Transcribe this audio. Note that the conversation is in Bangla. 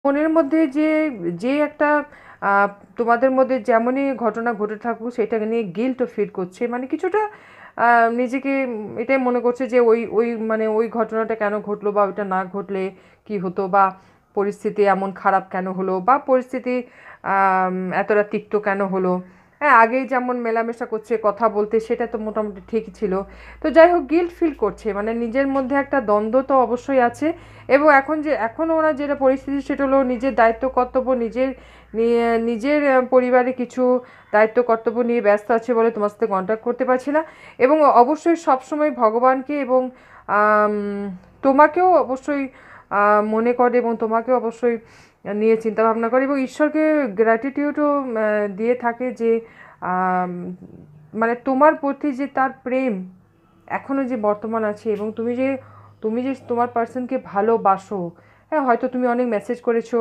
মনের মধ্যে যে যে একটা আহ, তোমাদের মধ্যে যেমনই ঘটনা ঘটে থাকুক সেটাকে নিয়ে গিল্টও ফিল করছে, মানে কিছুটা নিজেকে এটাই মনে করছে যে ওই ওই মানে ওই ঘটনাটা কেন ঘটলো, বা ওইটা না ঘটলে কি হতো, বা পরিস্থিতি এমন খারাপ কেন হলো, বা পরিস্থিতি এতটা তিক্ত কেন হলো। হ্যাঁ, আগেই যেমন মেলামেশা করছে, কথা বলতে, সেটা তো মোটামুটি ঠিকই ছিল। তো যাই হোক, গিল্ট ফিল করছে, মানে নিজের মধ্যে একটা দ্বন্দ্ব তো অবশ্যই আছে। এবং এখন ওরা যেটা পরিস্থিতি সেটা হলো নিজের দায়িত্ব কর্তব্য, নিজের পরিবারে কিছু দায়িত্ব কর্তব্য নিয়ে ব্যস্ত আছে বলে তোমার সাথে কন্ট্যাক্ট করতে পারছি না। এবং অবশ্যই সবসময় ভগবানকে এবং আম, তোমাকেও অবশ্যই মনে করে, এবং তোমাকেও অবশ্যই নিয়ে চিন্তা ভাবনা করে, এবং ঈশ্বরকে গ্র্যাটিটিউডও দিয়ে থাকে যে আম, মানে তোমার প্রতি যে তার প্রেম এখনও যে বর্তমান আছে, এবং তুমি যে তোমার পার্সনকে ভালোবাসো। হ্যাঁ, হয়তো তুমি অনেক মেসেজ করেছো,